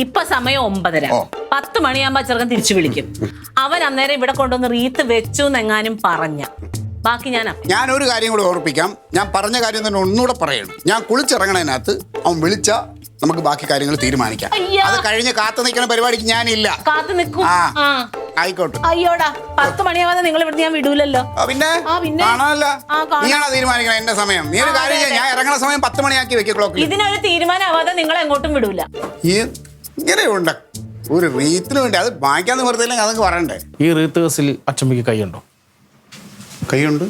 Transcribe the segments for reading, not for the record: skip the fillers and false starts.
ഇപ്പൊ സമയം 9:30. 10 മണിയാകുമ്പോ ചെറുക്കൻ തിരിച്ചു വിളിക്കും. അവൻ അന്നേരം ഇവിടെ കൊണ്ടുവന്ന് റീത്ത് വെച്ചു എന്നെങ്ങാനും പറഞ്ഞ ബാക്കി ഞാനൊരു കാര്യം കൂടി ഓർപ്പിക്കാം. ഞാൻ പറഞ്ഞ കാര്യം തന്നെ ഒന്നുകൂടെ പറയണം. ഞാൻ കുളിച്ചിറങ്ങണതിനകത്ത് അവൻ വിളിച്ച നമുക്ക് ബാക്കി കാര്യങ്ങൾ തീരുമാനിക്കാം. അത് കഴിഞ്ഞ് കാത്തു നിൽക്കുന്ന പരിപാടിക്ക് ഞാനില്ല. കാത്തു നിൽക്കും. ആയിക്കോട്ടെ. അയ്യോടാ 10 മണിയാവാതെ നിങ്ങൾ ഇവിടുന്ന് ഞാൻ വിടൂലല്ലോ. പിന്നെ കാണാനല്ല, നീയാണോ തീരുമാനിക്കണം എന്റെ സമയം. നീ ഒരു കാര്യം ചെയ്യാം, ഞാൻ ഇറങ്ങണ സമയം 10 മണിയാക്കി വെക്കുക ക്ലോക്കിൽ. ഇതിനൊരു തീരുമാനമാവാതെ നിങ്ങൾ എങ്ങോട്ടും വിടൂല. ഇങ്ങനെയുണ്ട് ഒരു റീത്തിന് വേണ്ടി. അത് വാങ്ങിക്കാൻ നിവർത്തിയില്ലെങ്കിൽ അതൊക്കെ പറയണ്ടേ. ഈ റീത്ത് കേസിൽ അച്ചമ്മയ്ക്ക് കൈയുണ്ടോ? കൈയുണ്ട്.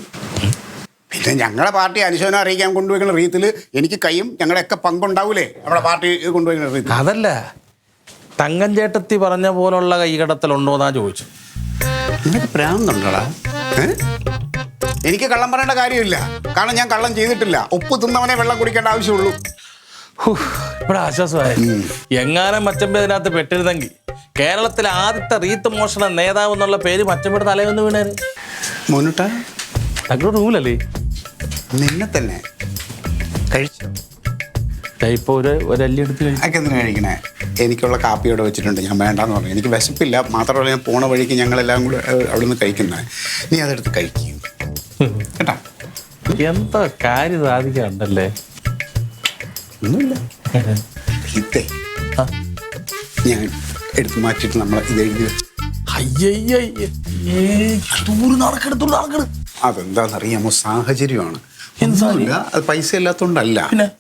പിന്നെ ഞങ്ങളുടെ പാർട്ടി അനുശോചനം അറിയിക്കാൻ കൊണ്ടുപോയിക്കുന്ന റീത്തിൽ എനിക്ക് കൈയും ഞങ്ങളുടെയൊക്കെ പങ്കുണ്ടാവൂലേ നമ്മുടെ പാർട്ടി കൊണ്ടുപോയിക്കുന്ന റീത്ത്. അതല്ല, തങ്കം ചേട്ടത്തി പറഞ്ഞ പോലുള്ള കൈകടത്തലുണ്ടോന്നാ ചോദിച്ചു. നിനക്ക് പ്രാന്തുണ്ടോടാ? എനിക്ക് കള്ളം പറയേണ്ട കാര്യമില്ല. കാരണം ഞാൻ കള്ളം ചെയ്തിട്ടില്ല. ഉപ്പ് തിന്നവനെ വെള്ളം കുടിക്കേണ്ട ആവശ്യമുള്ളൂ. ഇവിടെ ആശ്വാസമായി. എങ്ങാനും മച്ചമ്പ ഇതിനകത്ത് പെട്ടിരുന്നെങ്കിൽ കേരളത്തിലെ ആദ്യത്തെ റീത്ത് മോഷണ നേതാവ് എന്നുള്ള പേര് മച്ചമ്പയുടെ തലയൊന്ന് വീണേര്. മോനുട്ടാ ഞങ്ങളുടെ റൂലല്ലേ നിന്നെ തന്നെ കഴിച്ചു. ഇപ്പൊ ഒരല്ലി എടുത്ത് എന്തിനാ കഴിക്കണേ? എനിക്കുള്ള കാപ്പിയോടെ വെച്ചിട്ടുണ്ട്. ഞാൻ വേണ്ടാന്ന് പറഞ്ഞു. എനിക്ക് വിശപ്പില്ല. മാത്രമല്ല ഞാൻ പോണ വഴിക്ക് ഞങ്ങളെല്ലാം കൂടെ അവിടെ നിന്ന് കഴിക്കുന്നത്. നീ അതെടുത്ത് കഴിക്കും കേട്ടാ. എന്താ കാര്യം സാധിക്കാണ്ടല്ലേ? ഒന്നുമില്ല. ഇതേ ഞാൻ എടുത്ത് മാറ്റിയിട്ട് നമ്മൾ ഇത് എഴുതി വെച്ചു. അതെന്താണെന്നറിയാമോ? സാഹചര്യമാണ്. അത് പൈസ ഇല്ലാത്തോണ്ടല്ല.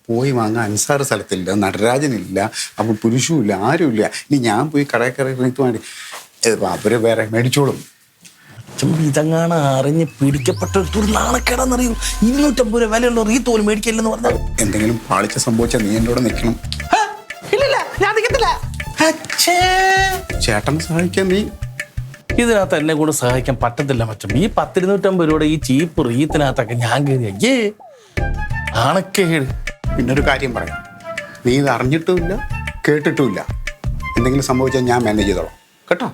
പോയി വാങ്ങാൻ അൻസാർ സ്ഥലത്തില്ല, നടരാജനില്ല, അപ്പോൾ പുരുഷുമില്ല, ആരുമില്ല. ഇനി ഞാൻ പോയി കടയിൽ കയറി റീത്ത് വേണ്ടി അവര് വേറെ മേടിച്ചോളും. ഇതങ്ങാണ് അറിഞ്ഞ് പിടിക്കപ്പെട്ട ഒരു നാണക്കേടാന്നറിയൂ. 250 രൂപ വിലയുള്ളൂ റീത്ത് പോലും മേടിക്കില്ലെന്ന് പറഞ്ഞാൽ. എന്തെങ്കിലും പാളിച്ച സംഭവിച്ചാൽ നീ എൻ്റെ കൂടെ നിൽക്കണം. ചേട്ടനെ സഹായിക്കാൻ നീ ഇതിനകത്ത് എന്നെ കൂടെ സഹായിക്കാൻ പറ്റത്തില്ല മറ്റും. ഈ 10-250 രൂപയുടെ ഈ ചീപ്പ് റീത്തിനകത്തൊക്കെ ഞാൻ കയറി അയ്യേ ആണക്കേട്. പിന്നൊരു കാര്യം പറയാം. നീ ഇത് അറിഞ്ഞിട്ടുമില്ല കേട്ടിട്ടുമില്ല. എന്തെങ്കിലും സംഭവിച്ചാൽ ഞാൻ മാനേജ് ചെയ്തോളാം കേട്ടോ.